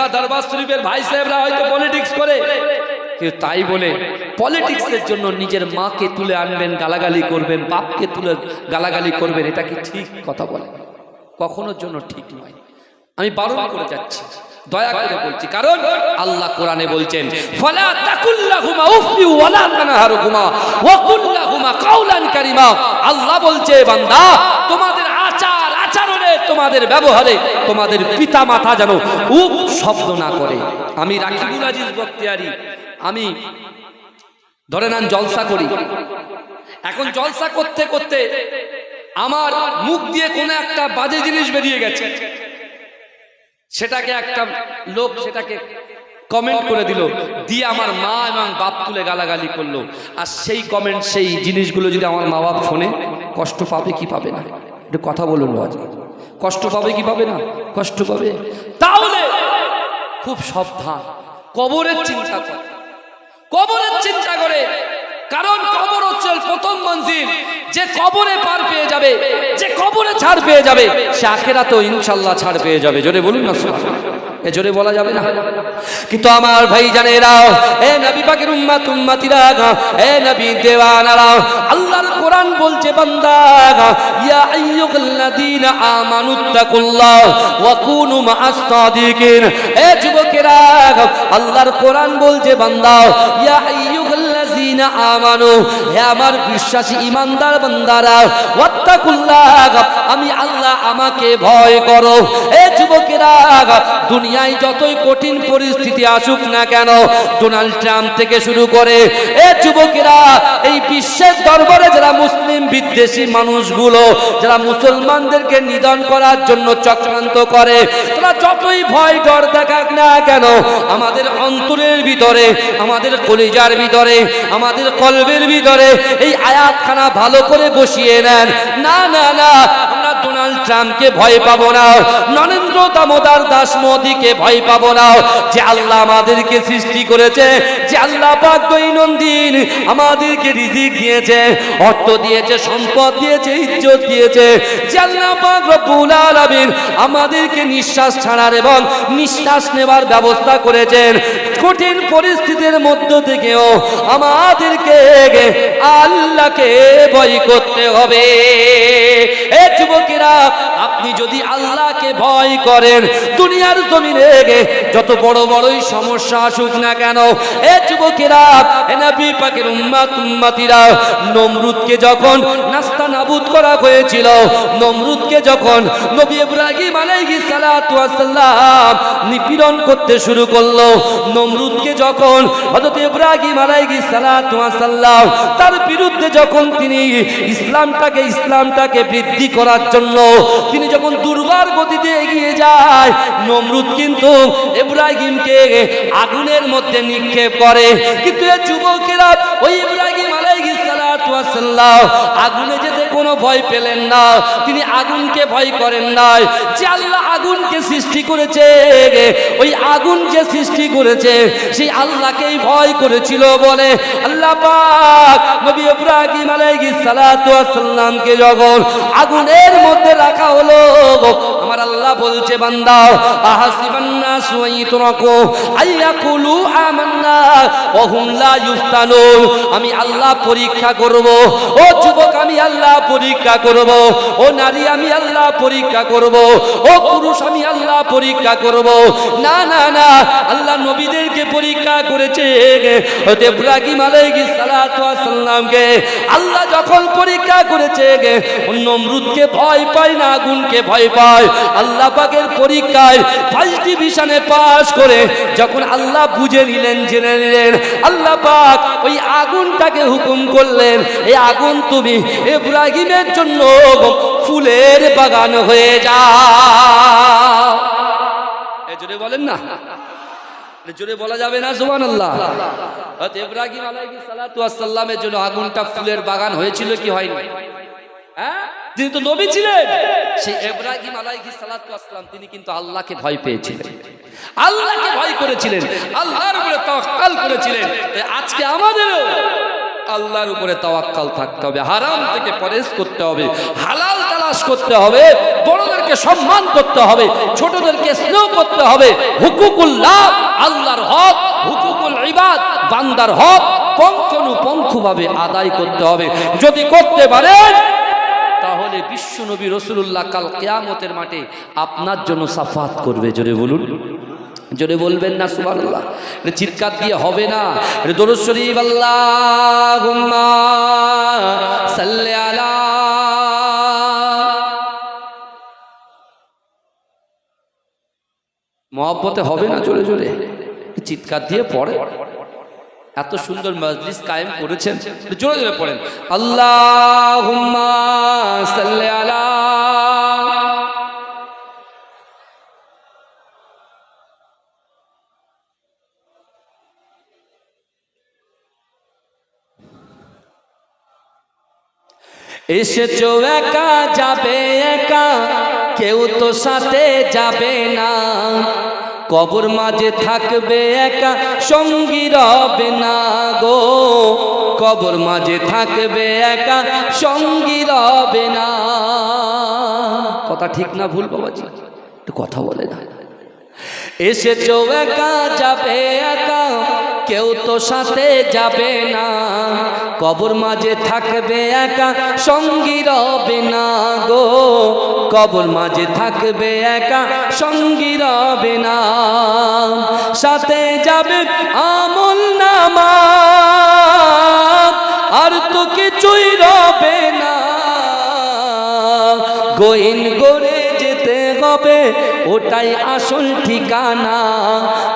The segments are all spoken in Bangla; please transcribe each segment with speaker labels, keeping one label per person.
Speaker 1: ত্রিপুরা দরবার শরীফের ভাই সাহেবরা হয়তো পলিটিক্স করে, কিন্তু তাই বলে পলিটিক্সের জন্য নিজের মাকে তুলে আনবেন, গালাগালি করবেন, বাপকে তুলে গালাগালি করবেন, এটা কি ঠিক কথা বলে? কখনোর জন্য ঠিক নয়। আমি বারণ করে যাচ্ছি, দয়া করে বলছি, কারণ আল্লাহ কোরআনে বলছেন ফালা তাকুল্লাহুমা উফি ওয়ালা তানহারুহুমা ওয়া কুল্লাহুমা কাওলান কারীমা। আল্লাহ বলছে বান্দা, তোমাদের আচার আচরণে, তোমাদের ব্যবহারে তোমাদের পিতা মাতা যেন উফ শব্দ না করে। আমি রাকিবুল আজিজ বখতিয়ারি, আমি ধরে নেন জলসা করি, এখন জলসা করতে করতে আমার মুখ দিয়ে কোনো একটা বাজে জিনিস বেরিয়ে গেছে, সেটাকে একটা লোক সেটাকে কমেন্ট করে দিল, দিয়ে আমার মা এবং বাপ তুলে গালাগালি করলো। আর সেই কমেন্ট, সেই জিনিসগুলো যদি আমার মা বাপ শোনে, কষ্ট পাবে কি পাবে না? একটু কথা বলুন বাবা, কষ্ট পাবে কি পাবে না? কষ্ট পাবে। তাহলে খুব সাবধান, কবরের চিন্তা করে, কবরের চিন্তা করে, কারণ কবর হচ্ছে প্রথম মঞ্জিল। যে কবরে পার পেয়ে যাবে, যে কবরে ছাড় পেয়ে যাবে, সে আখিরাতেও ইনশাআল্লাহ ছাড় পেয়ে যাবে। জোরে বলুন না সুবহানাল্লাহ। এ জোরে বলা যাবে না। কিন্তু আমার ভাই জানেরা, এ নবী পাকের উম্মত উম্মতিরা, এ নবী দেওয়ানারা, আল্লাহর কোরআন বলছে বান্দা, ইয়া আইয়ুহাল্লাযীনা আমানুত্তাকুল্লাহ ওয়া কুনু মাআস সাদিকিন। এ যুবকেরা, আল্লাহর কোরআন বলছে বান্দা, ইয়া আইয়ুহাল্লাযীনা আমানু, হে আমার বিশ্বাসী ঈমানদার বান্দারা, ওয়াত্তাকুল্লাহ, আমি আল্লাহ, আমাকে ভয় করো। এ যুবকেরা, দুনিয়ায় যতই কঠিন পরিস্থিতি আসুক না কেন, ডোনাল্ড ট্রাম্প থেকে শুরু করে, এ যুবকেরা, এই বিশ্বের দরবারে যারা মুসলিম বিদ্বেষী মানুষগুলো, যারা মুসলমানদেরকে নিধন করার জন্য চক্রান্ত করে, তারা যতই ভয় ডর দেখাক না কেন, আমাদের অন্তরের ভিতরে, আমাদের কলিজার ভিতরে, আমাদের কলবের ভিতরে এই আয়াতখানা ভালো করে বসিয়ে নেন। না না না, আমরা ডোনাল্ড ট্রাম্পকে ভয় পাবো না, নরেন্দ্র দামোদর দাস মোদীকে ভয় পাবো না। যে আল্লাহ আমাদেরকে সৃষ্টি করেছে, যে আল্লাহ পাক দৈনন্দিন আমাদেরকে রিজিক দিয়েছে, অর্থ দিয়েছে, সম্পদ দিয়েছে, ইজ্জত দিয়েছে, যে আল্লাহ পাক রব্বুল আলামিন আমাদেরকে নিঃশ্বাস ছাড়ার এবং নিঃশ্বাস নেবার ব্যবস্থা করেছেন, কঠিন পরিস্থিতির মধ্য থেকেও আমাদেরকে আল্লাহকে ভয় করতে হবে। এ যুবকেরা, আপনি যদি আল্লাহকে ভয় করেন, দুনিয়ার জমিনে যত বড় বড়ই সমস্যা আসুক না কেন, এ যুবকেরা, এ নবী পাকের উম্মত উম্মতিরা, নমরুদকে যখন নাস্তা নাবুদ করা হয়েছিল, নমরুদকে যখন নবী ইব্রাহিম আলাইহিস সালাতু ওয়াস সালাম নিপীড়ন করতে শুরু করলো, নমরুদকে যখন হযরত ইব্রাহিম আলাইহিস সালাতু ওয়াস সালাম তার বিরুদ্ধে যখন তিনি ইসলামটাকে বৃদ্ধি করার জন্য তিনি যখন দুর্বার গতিতে এগিয়ে যায়, নমরুদ কিন্তু ইব্রাহিমকে আগুনের মধ্যে নিক্ষেপ করে। কিন্তু এই যুবকেরা ওই ইব্রাহিম আলাইহিস সালাতু ওয়াস সালাম আগুনে যেতে কোনো ভয় পেলেন না, তিনি আগুনকে ভয় করেন নাই। যে আল্লাহ আগুনকে সৃষ্টি করেছে, ওই আগুন যে সৃষ্টি করেছে সেই আল্লাহকেই ভয় করেছিল বলে আল্লাহ পাক নবী ইব্রাহিম আলাইহিস সালাতু ওয়াস সালামকে যখন আগুনের মধ্যে রাখা হলো, আমার আল্লাহ বলছে বান্দা, আহাসিবান নাসু আইয়ুতরাকু আইয়াকুলু আমান্না ওয়া হুম লা ইফতানুন। আমি আল্লাহ পরীক্ষা করব। ও যুবক, আমি আল্লাহ পরীক্ষা করব। ও নারী, আমি আল্লাহ পরীক্ষা করব। ও পুরুষ, আমি আল্লাহ পরীক্ষা করব। না না না, আল্লাহ নবীদেরকে পরীক্ষা করেছে, হযরত ইব্রাহিম আলাইহিস সালাতু ওয়াস সালামকে আল্লাহ যখন পরীক্ষা করেছে, নমরুদকে ভয় পায় না, আগুনকে ভয় পায়। আল্লাহ পাকের পরীক্ষায় ফার্স্ট ডিভিশনে পাস করে যখন আল্লাহ বুঝে নিলেন, জেনে নিলেন, আল্লাহ পাক ওই আগুনটাকে হুকুম করলেন, এই আগুন তুমি ইব্রাহিমের জন্য ফুলের বাগান হয়ে যাও। এই জোরে বলেন না, জোরে বলা যাবে না সুবহানাল্লাহ। হযরত ইব্রাহিম আলাইহিস সালাতু ওয়াস সালামের জন্য আগুনটা ফুলের বাগান হয়েছিল কি হয়নি? হ্যাঁ, তিনি তো নবী ছিলেন। সেই ইব্রাহিম আলাইহিস সালাতু ওয়াস সালাম তিনি কিন্তু আল্লাহকে ভয় পেয়েছিলেন, আল্লাহকে ভয় করেছিলেন, আল্লাহর উপরে তাওয়াক্কুল করেছিলেন। আজকে আমাদেরও আল্লাহর উপরে তাওয়াক্কুল থাকতে হবে, হারাম থেকে পরহেজ করতে হবে, হালাল তালাশ তালাশ করতে হবে, বড়দেরকে সম্মান করতে হবে, ছোটদেরকে স্নেহ করতে হবে। হুকুকুল্লাহ, আল্লাহর হক, হুকুকুল ইবাদ, বান্দার হক পঙ্খানুপুঙ্খভাবে আদায় করতে হবে। যদি করতে পারেন তাহলে বিশ্ব নবী রাসূলুল্লাহ কাল কিয়ামতের মাঠে আপনার জন্য সাফাত করবে। জোরে বলুন, জোরে বলবেন না সুবহানাল্লাহ? চিৎকার দিয়ে হবে না। দরুদ শরীফ আল্লাহুম্মা সাল্লি আলা, মহব্বতে হবে না, জোরে জোরে চিৎকার দিয়ে পড়ে। এত সুন্দর মজলিস কায়েম করেছেন, জোরে জোরে পড়েন আল্লাহুম্মা সাল্লি আলা। এসেছো একা যাবে একা, কেউ তো সাথে যাবে না। কবর মাঝে থাকবে একা, সঙ্গী রবে না গো। কবর মাঝে থাকবে একা, সঙ্গী রবে না। কথা ঠিক না ভুল বাবাজি? একটু কথা বলে না। এসেছো একা যাবে একা, কেউ তো সাথে যাবে না। কবর মাঝে থাকবে একা, সঙ্গী রবে না গো। কবর মাঝে থাকবে একা, সঙ্গী রবে না। সাথে যাবে আমল নামা, আর তো কিছুই রবে না। গোইন গড়ে যেতে হবে, ওটাই আসল ঠিকানা।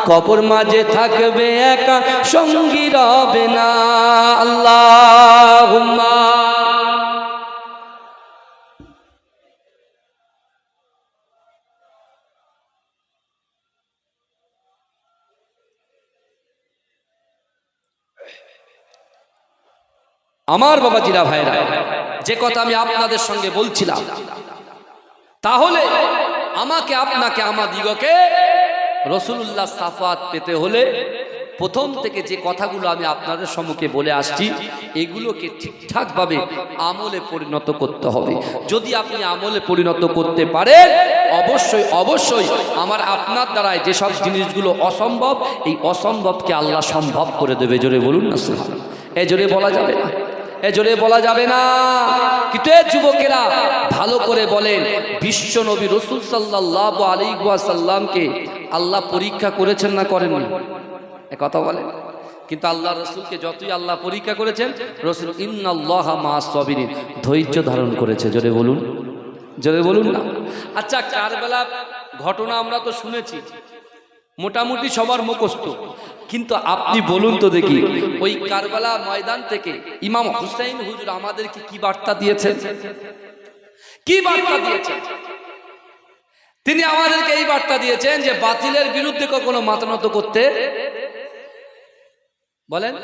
Speaker 1: কবর মাঝে থাকবে একা, সঙ্গী রবে না। আল্লাহুম্মা। আমার বাবাজিরা ভাইরা, যে কথা আমি আপনাদের সঙ্গে বলছিলাম, তাহলে আমাকে আপনাকে আমাদিগকে রাসূলুল্লাহ সাফাত পেতে হলে প্রথম থেকে যে কথাগুলো আমি আপনাদের সম্মুখে বলে আসছি, এগুলোকে ঠিকঠাকভাবে আমলে পরিণত করতে হবে। যদি আপনি আমলে পরিণত করতে পারেন, অবশ্যই অবশ্যই আমার আপনার দ্বারায় যেসব জিনিসগুলো অসম্ভব, এই অসম্ভবকে আল্লাহ সম্ভব করে দেবে। জোরে বলুন না সুবহানাল্লাহ? এ জোরে বলা যাবে না, এ জোরে বলা যাবে না। কিন্তু যুবকেরা ভালো করে বলেন, বিশ্ব নবী রাসূল সাল্লাল্লাহু আলাইহি ওয়াসাল্লামকে আল্লাহ পরীক্ষা করেছেন না করেননি? এ কথা বলেন। কিন্তু আল্লাহ রাসূলকে যতই আল্লাহ পরীক্ষা করেছেন, রাসূল ইন্নাল্লাহা মা'আস সাবিরিন, ধৈর্য ধারণ করেছে। জোরে বলুন, জোরে বলুন না। আচ্ছা, কারবালা ঘটনা আমরা তো শুনেছি, মোটামুটি সবার মুখস্থ। কিন্তু আপনি বলুন তো দেখি, ওই কারবালা ময়দান থেকে ইমাম হুসাইন হুজুর আমাদেরকে কি বার্তা দিয়েছেন? কি বার্তা দিয়েছেন? তিনি আমাদেরকে এই বার্তা দিয়েছেন যে বাতিলের বিরুদ্ধে কখনো মাথা নত করতে, বলেন,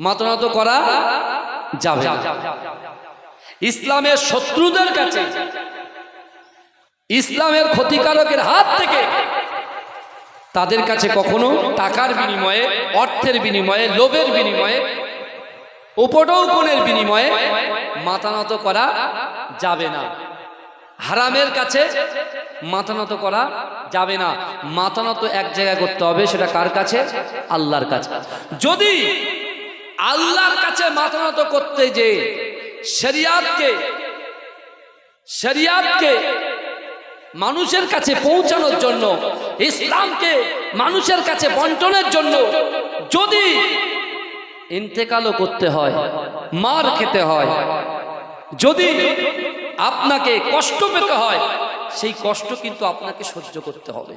Speaker 1: মাথা নত করা যাবে না। ইসলামের শত্রুদের কাছে, ইসলামের ক্ষতিকারকের হাত থেকে তাদের কাছে কখনো টাকার বিনিময়ে, অর্থের বিনিময়ে, লোভের বিনিময়ে, উপঢৌকনের বিনিময়ে মাথা নত করা যাবে না। হারামের কাছে মাথা নত করা যাবে না। মাথা নত এক জায়গায় করতে হবে, সেটা কার কাছে? আল্লাহর কাছে। যদি আল্লাহর কাছে মাথা নত করতে যে শরিয়াতকে মানুষের কাছে পৌঁছানোর জন্য, ইসলামকে মানুষের কাছে বন্টনের জন্য যদি ইন্তেকালও করতে হয়, মার খেতে হয়, যদি আপনাকে কষ্ট পেতে হয়, সেই কষ্ট কিন্তু আপনাকে সহ্য করতে হবে।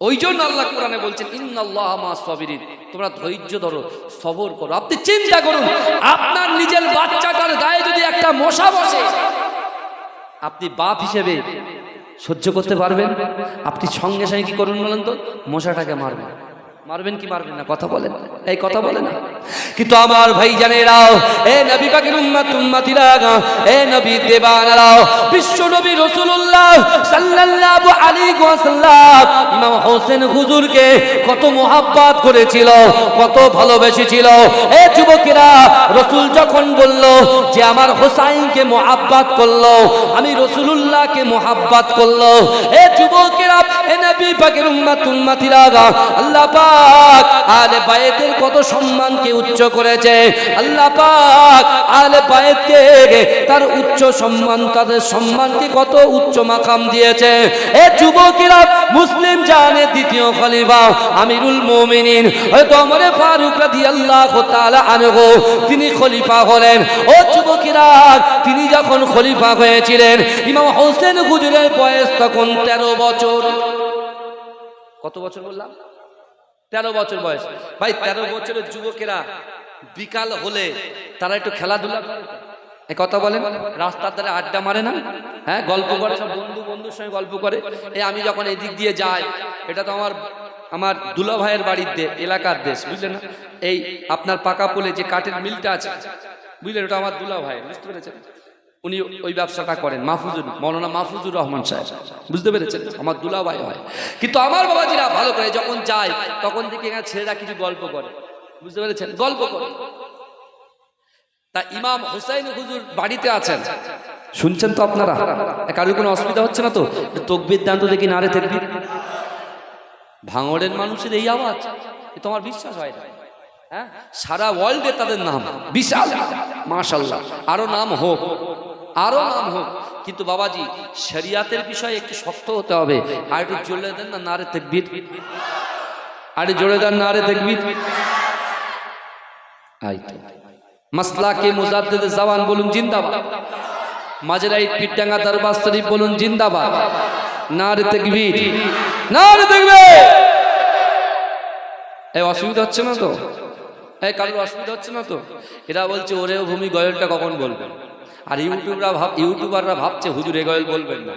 Speaker 1: ওই জন্য আল্লাহ কোরআনে বলছেন ইন্নাল্লাহা মা'আস সাবিরিন, তোমরা ধৈর্য ধরো, সবর করো। আপনি চিন্তা করুন, আপনার নিজের বাচ্চাটার গায়ে যদি একটা মশা বসে, আপনি বাপ হিসেবে সহ্য করতে পারবেন? আপনি সঙ্গে সঙ্গে কি করুন বলেন তো? মশাটাকে মারবেন। মারবেন কি মারবেন না? কথা বলেন, এই কথা বলেন না। কিন্তু আমার ভাই জানেরাও, এ নবী পাকের উম্মত উম্মতিরা, এ নবী দেবানারাও, বিশ্ব নবী রাসূলুল্লাহ সাল্লাল্লাহু আলাইহি ওয়াসাল্লাম ইমাম হোসেন হুজুরকে কত মোহাব্বত করেছিল, কত ভালোবেসেছিল। এ যুবকেরা, রাসূল যখন বলল যে আমার হোসাইনকে মোহাব্বত করলো, আমি রাসূলুল্লাহকে মোহাব্বত করলো। এ যুবকেরা, এ নবী পাকের উম্মত উম্মতিরা, আল্লাহ পাক আলে বাইতের কত সম্মানকে উচ্চ করেছে। আল্লাহ পাক আলে বাইতকে তার উচ্চ সম্মান, তাদের সম্মানকে কত উচ্চ মাকাম দিয়েছে। এ যুবকেরা, মুসলিম জানে দ্বিতীয় খলিফা আমিরুল মুমিনিন হযরত ওমর ফারুক রাদিয়াল্লাহু তাআলা আনহু তিনি খলিফা হলেন। ও যুবকেরা, তিনি যখন খলিফা হয়েছিলেন, ইমাম হোসেন হুজুরের বয়স তখন 13 বছর। কত বছর বললাম? 13 বছর বয়স। ভাই 13 বছরের যুবকেরা বিকাল হলে তারা একটু খেলাধুলা করে, এ কথা বলেন, রাস্তার ধারে আড্ডা মারে না? হ্যাঁ, গল্প করে, সব বন্ধুর সঙ্গে গল্প করে। আমি যখন এদিক দিয়ে যাই, এটা তো আমার দুলা ভাইয়ের বাড়ির এলাকার দেশ, বুঝলেন না? এই আপনার পাকা পোলে যে কাঠের মিলটা আছে, বুঝলেন, ওটা আমার দুলা ভাই, বুঝতে পেরেছেন? উনি ওই ব্যবসাটা করেন, মৌলানা মাহফুজুর রহমান সাহেব, বুঝতে পেরেছেন? আমার দুলা ভাই হয়। কিন্তু আমার বাবাজিরা ভালো করে যখন যায়, তখন দেখি এখানে ছেলেরা কিছু গল্প করে, বুঝতে পেরেছেন? গল্প করে। তা ইমাম হুসাইন হুজুর বাড়িতে আছেন, শুনছেন তো আপনারা? কারোর কোনো অসুবিধা হচ্ছে না তো? তাকবীর দান তো দেখি, নারে তাকবীর। ভাঙড়ের মানুষের এই আওয়াজ, এ তোমার বিশ্বাস হয় না? হ্যাঁ, সারা ওয়ার্ল্ডে তাদের নাম বিশাল, মাশাআল্লাহ, আরো নাম হোক, আরো নাম হোক। কিন্তু বাবাজি, শরিয়াতের বিষয়ে একটু শক্ত হতে হবে। আর একটু জোরে দেন না নারে তাকবীর, আর জোরে দেন নারে তাকবীর। মাসলাকে মুজাদ্দিদ জামান বলুন জিন্দাবাদ, মাঝরাইট পিটডাঙ্গা দরবার শরীফ বলুন জিন্দাবাদ, নারে তাকবীর, নারে তাকবীর। এই অসুবিধা হচ্ছে না তো? এই কারোর অসুবিধা হচ্ছে না তো? এরা বলছে ওরে ভূমি গয়লটা কখন বলবে, আর ইউটিউবাররা ভাবছে হুজুর এ গয়ল বলবেন না,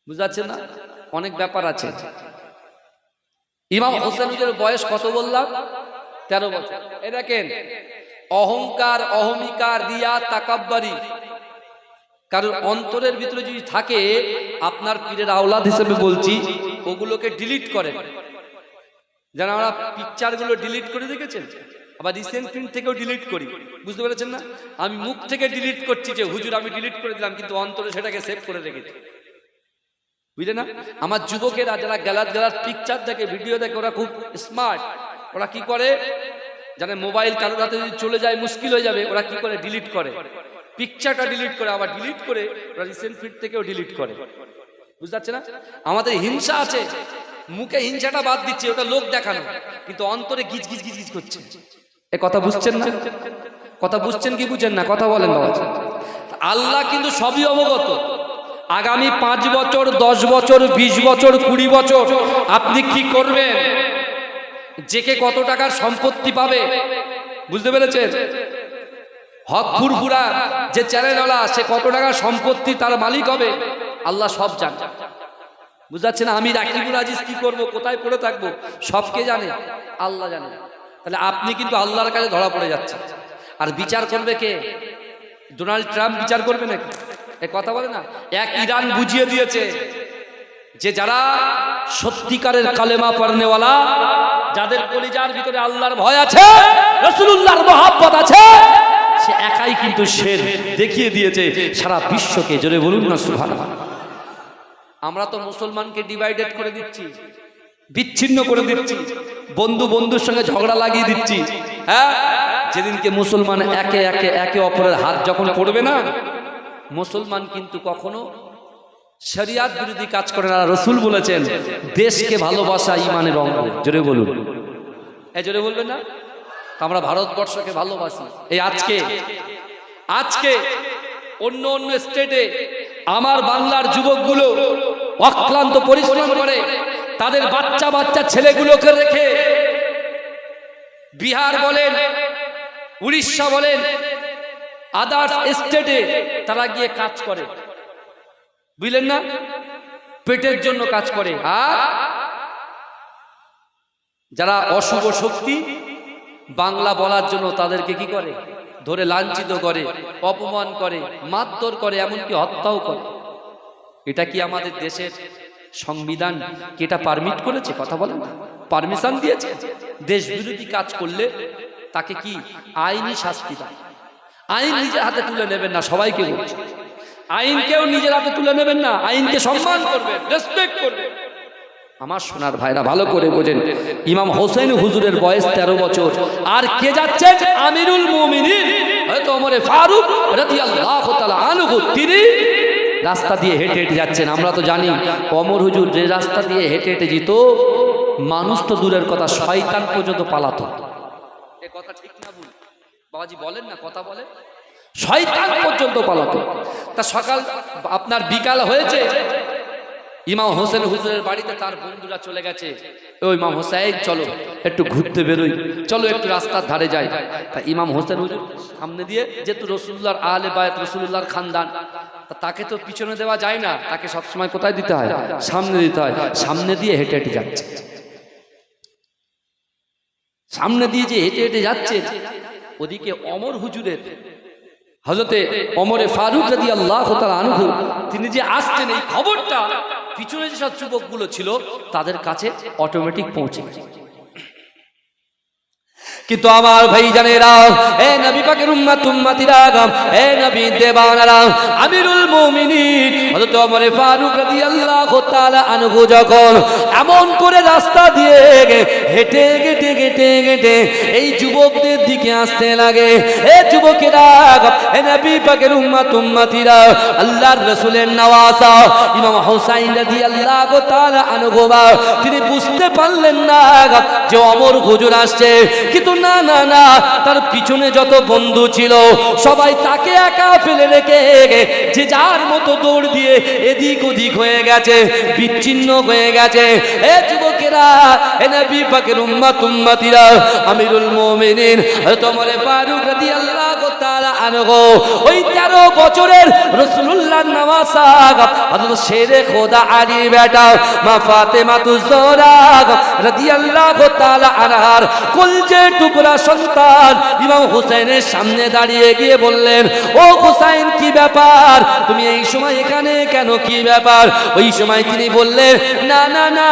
Speaker 1: বুঝাচ্ছে না? অনেক ব্যাপার আছে। ইমাম হোসেনের বয়স কত বললাম? 13 বছর। এ দেখেন, অহংকার, অহমিকার, রিয়া, তাকাব্বারি কারোর অন্তরের ভিতরে যদি থাকে, আপনার পীরের আওলাদ হিসেবে বলছি, ওগুলোকে ডিলিট করেন। যেন আমরা পিকচারগুলো ডিলিট করে দেখেছেন, আবার রিসেন্ট প্রিন্ট থেকেও ডিলিট করি, বুঝতে পেরেছেন না? আমি মুখ থেকে ডিলিট করছি যে হুজুর আমি ডিলিট করে দিলাম, কিন্তু অন্তরে সেটাকে সেভ করে রেখেছি, বুঝলে না? আমার যুবকেরা যারা গ্যালার পিকচার দেখে, ভিডিও দেখে, ওরা খুব স্মার্ট। ওরা কি করে জানে? মোবাইল কারোর হাতে যদি চলে যায় মুশকিল হয়ে যাবে, ওরা কি করে? ডিলিট করে, পিকচারটা ডিলিট করে, আবার ডিলিট করে ওরা রিসেন্ট ফিড থেকেও ডিলিট করে, বুঝতে পারছে না? আমাদের হিংসা আছে, মুখে হিংসাটা বাদ দিচ্ছে, ওটা লোক দেখানো, কিন্তু অন্তরে গিজ গিজ গিজ গিজ করছে। এ কথা বুঝছেন না? কথা বুঝছেন কি বুঝেন না? কথা বলেন বাবা। আল্লাহ কিন্তু সবই অবগত। আগামী 5 বছর, 10 বছর, 20 বছর, 20 বছর আপনি কি করবেন, যে কে কত টাকার সম্পত্তি পাবে, বুঝতে পেরেছেন? হক ফুরফুরা যে চ্যানেলওয়ালা, সে কত টাকার সম্পত্তি তার মালিক হবে, আল্লাহ সব জানে, বুঝাচ্ছে না? আমি রাকিবুল আজিজ কি করব, কোথায় পড়ে থাকবো, সবকে জানে, আল্লাহ জানে। তাহলে আপনি কিন্তু আল্লাহর কাছে ধরা পড়ে যাচ্ছেন। আর বিচার করবে কে? ডোনাল্ড ট্রাম্প বিচার করবে নাকি? এ কথা বলে না? এক ইরান বুঝিয়ে দিয়েছে যে যারা সত্যিকারের কালেমা পড়নেওয়ালা, যাদের কলিজার ভিতরে আল্লাহর ভয় আছে, রাসূলুল্লাহর মহব্বত আছে, সে একাই কিন্তু শের দেখিয়ে দিয়েছে সারা বিশ্বকে। জোরে বলুন না সুবহানাল্লাহ। আমরা তো মুসলমানকে ডিভাইডেড করে দিচ্ছি, বিচ্ছিন্ন করে দিচ্ছি, বন্ধুর সঙ্গে ঝগড়া লাগিয়ে দিচ্ছি। হ্যাঁ, যেদিনকে মুসলমান একে অপরের হাত যখন পড়বে না, মুসলমান কিন্তু কখনো শরিয়াত বিরোধী কাজ করে না। রাসূল বলেছেন দেশকে ভালোবাসা ঈমানের অঙ্গ। জোরে বলুন, এই জোরে বলবেন না? আমরা ভারতবর্ষকে ভালোবাসি। এই আজকে অন্য স্টেটে আমার বাংলার যুবকগুলো অক্লান্ত পরিশ্রম করে তাদের বাচ্চা ছেলেগুলোকে রেখে বিহার বলেন, উড়িষ্যা বলেন, আদার্স স্টেটে তারা গিয়ে কাজ করে, বুঝলেন না? পেটের জন্য কাজ করে। আর যারা অশুভ শক্তি বাংলা বলার জন্য তাদেরকে কি করে, ধরে লাঞ্ছিত করে, অপমান করে, মারধর করে, এমনকি হত্যাও করে। এটা কি আমাদের দেশের সংবিধান কি এটা পারমিট করেছে? কথা বলেন, পারমিশন দিয়েছে? দেশ বিরোধী কাজ করলে তাকে কি আইনি শাস্তি দেয়। আইন নিজের হাতে তুলে নেবেন না, সবাইকে বলছে আইনকেও নিজের হাতে তুলে নেবেন না, আইনকে সম্মান করবেন, রেসপেক্ট করবেন। আমার সোনার ভাইরা ভালো করে বোঝেন, ইমাম হোসেন হুজুরের বয়স 13 বছর, আর কে যাচ্ছেন? আমিরুল মুমিনিন হয়তো ওমরে ফারুক রাদিয়াল্লাহু তাআলা আনহু, তিনি রাস্তা দিয়ে হেঁটে হেঁটে যাচ্ছেন। আমরা তো জানি ওমর হুজুর যে রাস্তা দিয়ে হেঁটে হেঁটে যেত, মানুষ তো দূরের কথা, শয়তান পর্যন্ত পালাতো। এ কথা ঠিক না ভুল? বাবাজি বলেন না, কথা বলে, শয়তান পর্যন্ত পালাতো। তা সকাল আপনার বিকাল হয়েছে, ইমাম হোসেন হুজুরের বাড়িতে তার বন্ধুরা চলে গেছে। ওই ইমাম হোসেন চলো একটু ঘুরতে বেরোই, চলো একটু রাস্তার ধারে যাই। তা ইমাম হোসেন হুজুর সামনে দিয়ে, যেহেতু রসুল্লাহর আহলে বায়াত, রসুল্লাহর খানদান, তাকে তো পিছনে দেওয়া যায় না, তাকে সবসময় কোথায় দিতে হয়? সামনে দিতে হয়। সামনে দিয়ে হেঁটে হেঁটে যাচ্ছে, সামনে দিয়ে যে হেঁটে হেঁটে যাচ্ছে, ওদিকে ওমর হুজুরের, হযরতে ওমরে ফারুক রাদিয়াল্লাহু তাআলা আনহু, তিনি যে আসছেন, এই খবরটা পিছনে যেসব যুবকগুলো ছিল তাদের কাছে অটোমেটিক পৌঁছে গেছে। কিন্তু আমার ভাইজানেরা, এ নবী পাকের উম্মত উম্মতিরা, এ নবী দেবানারা, আমিরুল মুমিনিন হযরত ওমর ফারুক রাদিয়াল্লাহু তাআলা আনহু যখন এমন করে রাস্তা দিয়ে হেঁটে হেঁটে হেঁটে হেঁটে এই যুবকদের দিকে আসতে লাগে, এ যুবকেরা, এ নবী পাকের উম্মত উম্মতিরা, আল্লাহর রাসূলের নওয়াজা ইমাম হুসাইন রাদিয়াল্লাহু তাআলা আনহু, তিনি বুঝতে পারলেন না যে ওমর হুজুর আসছে। কিন্তু না না না, তার পিছনে যত বন্ধু ছিল সবাই তাকে একা ফেলে রেখে যে যার মতো দৌড় দিয়ে এদিক ওদিক হয়ে গেছে, বিচ্ছিন্ন হয়ে গেছে। এ যুবকেরা, এ নবী পাকের উম্মত উম্মতিরা, আমিরুল মুমিনিন হযরত ওমর ফারুক রাদিয়াল্লাহু তাআলা আনহু, ওই 13 বছরের রাসূলুল্লাহর নওয়াজা হযরত শেরে খোদা আলী বেটা মা ফাতেমাতুজ জোহরা রাদিয়াল্লাহু তাআলা আনহার কলজে টুকরা সন্তান ইমাম হুসাইনের সামনে দাঁড়িয়ে গিয়ে বললেন, ও হুসাইন, কি ব্যাপার, তুমি এই সময় এখানে কেন, কি ব্যাপার? ওই সময় তিনি বললেন, না না না,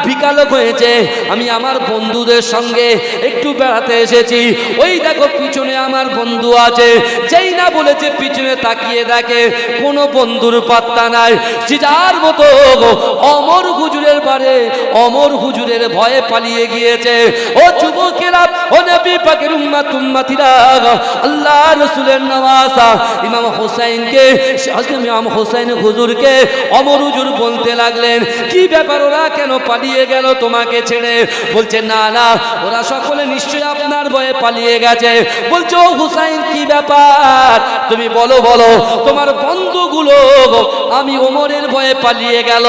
Speaker 1: বিকাল হয়েছে, আমি আমার বন্ধুদের সঙ্গে একটু বেড়াতে এসেছি। ওই দেখো পিছনে আমার বন্ধু আছে। যেই না বলেছে পিছনে তাকিয়ে দেখে কোনো বন্ধুর পাত্তা নাই, যে যার মতো ওমর হুজুরের বাড়ি, ওমর হুজুরের ভয়ে পালিয়ে গিয়েছে। ও যুবকেরা, ও নবী পাকের উম্মত উম্মতিরা, আল্লাহ রাসূলের নওয়াজা ইমাম হুসাইনকে, ইমাম হুসাইন হুজুরকে ওমর হুজুর বলতে লাগলেন, কি ব্যাপার, ওরা কেন পালিয়ে গেল তোমাকে ছেড়ে? বলছে, না না, ওরা সকলে নিশ্চয়ই আপনার ভয়ে পালিয়ে গেছে। বলছে, ও হুসাইন, কি ব্যাপার, তুমি বলো বলো, তোমার বন্ধুগুলো আমি ওমরের ভয়ে পালিয়ে গেল,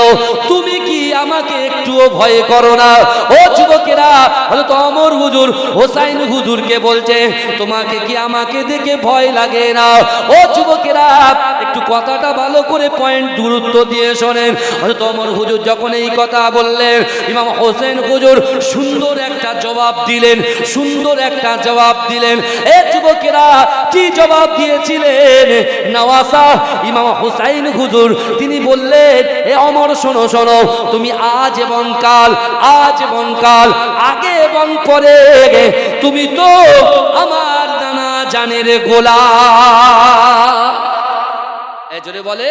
Speaker 1: তুমি কি আমাকে একটুও ভয় করো না? ও যুবকেরা, হযরত ওমর হুজুর হুসাইন হুজুরকে বলছে, তোমাকে কি আমাকে দেখে ভয় লাগে না? ও যুবকেরা, একটু কথাটা ভালো করে পয়েন্ট গুরুত্ব দিয়ে শোনেন। হযরত ওমর হুজুর যখন এই কথা বললেন, ইমাম হোসেন হুজুর সুন্দর একটা জবাব দিলেন, সুন্দর একটা জবাব দিলেন। এ যুবকেরা, কি জবাব দিয়েছিলেন? নওয়াজা ইমাম হুসাইন হুজুর তিনি বললেন, এ ওমর, শোনো শোনো, তুমি আজ এবং কাল, আজ এবং কাল, আগে এবং পরে, তুমি তো আমার জানা জানের গোলাম। এ জোরে বলে,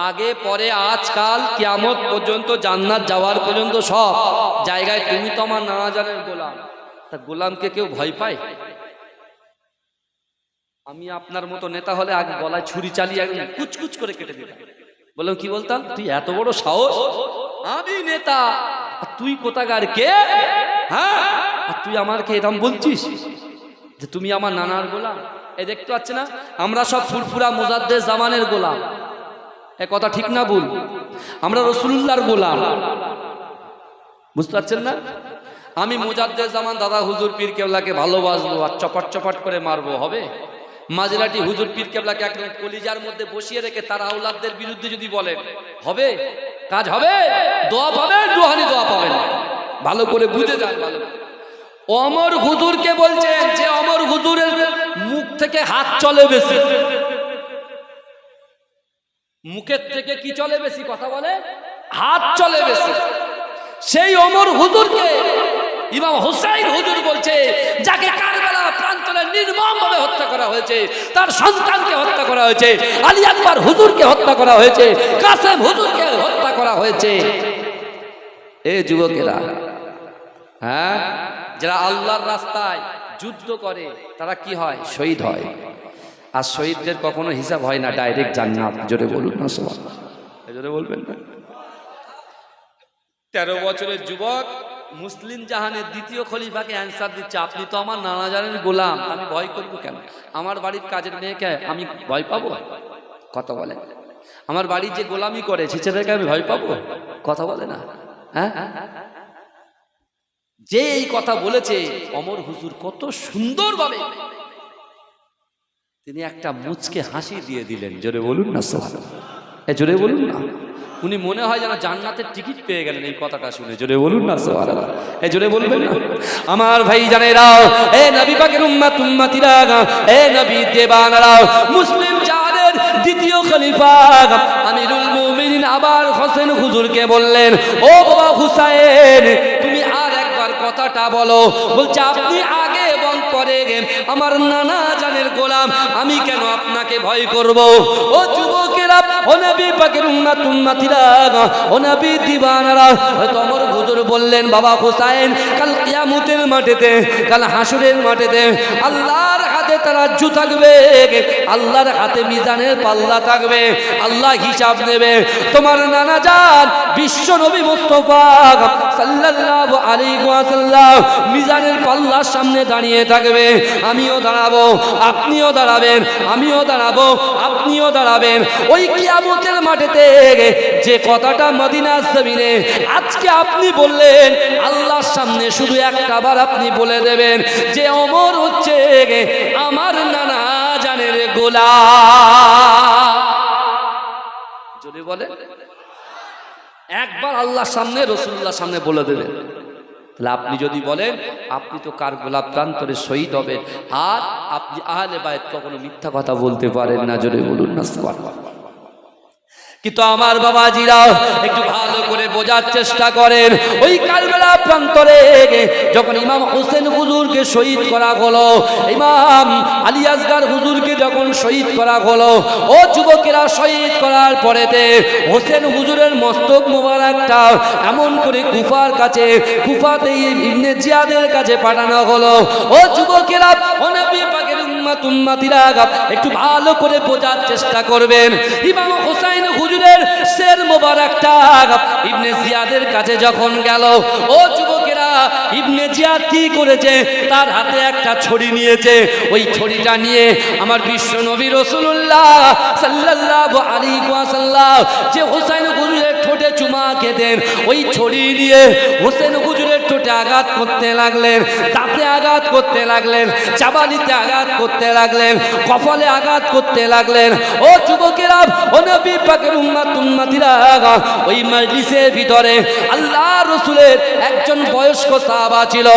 Speaker 1: আগে পরে, আজকাল, কিয়ামত পর্যন্ত, জান্নাত যাওয়ার পর্যন্ত সব জায়গায় তুমি তো আমার নানা জানের গোলাম। তা গোলামকে কেউ ভয় পায়? আমি আপনার মতো নেতা হলে আগে গলায় ছুরি চালিয়ে একদম কুচকুচ করে কেটে দিতাম। বললাম, কি বলতাম, তুই এত বড় সাহস, আমি নেতা, তুই কোথাকার কে? হ্যাঁ, আর তুই আমাকে এরকম বলছিস যে তুমি আমার নানার গোলাম? এই দেখতে পাচ্ছি না, আমরা সব ফুরফুরা মুজাদ্দেদ জামানের গোলাম। এ কথা ঠিক না ভুল? আমরা রাসূলুল্লাহর গোলাম, বুঝতে পারছেন না? আমি মুজাদ্দেদ জামান দাদা হুজুর পীর কেবলাকে ভালোবাসবো আর চপাট চপাট করে মারবো, হবে? মাঝরাটি হুজুর পীর কেবলাকে একদম কলিজার মধ্যে বসিয়ে রেখে তার আওলাদদের বিরুদ্ধে যদি বলেন, হবে? কাজ হবে? দোয়া পাবেন, রুহানি দোয়া পাবেন। ভালো করে বুঝে যান। ভালো ওমর হুজুরকে বলছেন যে ওমর হুজুরের মুখ থেকে হাত চলে বেশি, মুখের থেকে কি চলে বেশি? কথা বলে হাত চলে বেশি। সেই ওমর হুজুরকে ইমাম হুসাইন হুজুর বলছে, যাকে কারবালা প্রান্তরে নির্মমভাবে হত্যা করা হয়েছে, তার সন্তানকে হত্যা করা হয়েছে, আলী আকবর হুজুরকে হত্যা করা হয়েছে, কাসেম হুজুরকে হত্যা করা হয়েছে। এ যুবকেরা, হ্যাঁ, যারা আল্লাহর রাস্তায় যুদ্ধ করে তারা কি হয়? শহীদ হয়। আর শহীদদের কখনো হিসাব হয় না, ডাইরেক্ট জান্নাত। জোরে বলুন না সুবহানাল্লাহ, জোরে বলবেন না। 13 বছরের যুবক মুসলিম জাহানের দ্বিতীয় খলিফাকে অ্যান্সার দিচ্ছে, আপনি তো আমার নানা জানের গোলাম, আমি ভয় করবো কেন? আমার বাড়ির কাজের মেয়েকে আমি ভয় পাবো? কথা বলে। আমার বাড়ির যে গোলামি করে ছেলেটাকে আমি ভয় পাবো? কথা বলে না। হ্যাঁ, যে এই কথা বলেছে ওমর হুজুর কত সুন্দরভাবে তিনি একটা মুচকে হাসি দিয়ে দিলেন। জোরে বলুন না সুবহানাল্লাহ, জোরে বলুন না। উনি মনে হয় যেন জান্নাতের টিকিট পেয়ে গেলেন এই কথাটা শুনে। জোরে বলুন না সুবহানাল্লাহ, জোরে বলবেন না। আমার ভাই জানেরা, এ নবী পাকের উম্মত উম্মতিরা, এ নবী দেবানারা, মুসলিম জাহানের দ্বিতীয় খলিফা আমিরুল মুমিনিন আবার হোসেন হুজুরকে বললেন, ও বাবা হুসাইন, তুমি আর একবার কথাটা বলো। বলছে, আপনি আগে এবং পরে আমার নানা জানের গোলাম, আমি কেন আপনাকে ভয় করব? ও যুবকেরা, ও নবী পাকের উম্মত উম্মতিরা, ও নবী দিবানারা, ওমর হুজুর বললেন, বাবা হুসাইন, কাল কিয়ামতের মাঠেতে, কাল হাসরের মাঠেতে আল্লাহর হাতে তারাজ্জু থাকবে, আল্লাহর হাতে মিজানের পাল্লা থাকবে, আল্লাহ হিসাব নেবে। তোমার নানা জান বিশ্ব নবী মুস্তাফা সাল্লাল্লাহু আলাইহি ওয়াসাল্লাম মিজানের পাল্লার সামনে দাঁড়িয়ে থাকবে। আমিও দাঁড়াবো, আপনিও দাঁড়াবেন, আমিও দাঁড়াবো, আপনিও দাঁড়াবেন। ওই কিয়ামতের মাঠেতে যে কথাটা মদিনার জমিনে আজকে আপনি বললেন, আল্লাহর সামনে শুধু একটা বার আপনি বলে দেবেন যে ওমর হচ্ছে আমার নানা জানের গোলাম। যদি বলে একবার আল্লাহর সামনে, রাসূলুল্লাহর সামনে বলে দেবেন, তাহলে আপনি যদি বলেন আপনি তো কারবালা প্রান্তরে শহীদ হবেন, আর আপনি আহলে বায়ত কখনো মিথ্যা কথা বলতে পারেন না। জোরে বলুন না সুবহানাল্লাহ। কিন্তু আমার বাবাজিরা একটু ভালো করে বোঝার চেষ্টা করেন, ওই কারবালা প্রান্তরে যখন ইমাম হোসেন হুজুরকে শহীদ করা হলো, ইমাম আলী আসগার হুজুরকে যখন শহীদ করা হলো, ও যুবকেরা, শহীদ করার পরেতে হোসেন হুজুরের মস্তক মোবারকটা এমন করে কুফার কাছে, কুফাতে ইবনে জিয়াদের কাছে পাঠানো হলো। ও যুবকেরা, ও নবী পাকের উম্মত উম্মতিরা, একটু ভালো করে বোঝার চেষ্টা করবেন। ইমাম হোসেন হুজুরের শের মোবারকটা ইবনে জিয়াদের কাছে যখন গেল, ও যুবকেরা, ইবনে জিয়াদ কি করেছে? তার হাতে একটা ছড়ি নিয়েছে। ওই ছড়িটা নিয়ে আমার বিশ্ব নবী রাসূলুল্লাহ সাল্লাল্লাহু আলাইহি ওয়াসাল্লাম যে হোসেন হুজুরের ঠোঁটে চুমা খেতেন, ওই ছড়ি নিয়ে হোসেন হুজুরের ঠোঁটে আঘাত করতে লাগলেন, দাঁতে আঘাত করতে লাগলেন, চাবানিতে আঘাত করতে লাগলেন, কপালে আঘাত করতে লাগলেন। ও যুবকেরা, ও নবী পাকের উম্মত উম্মতিরা, ওই মজলিসের ভিতরে আল্লাহর রাসূলের একজন বয়স্ক সাহাবা ছিল।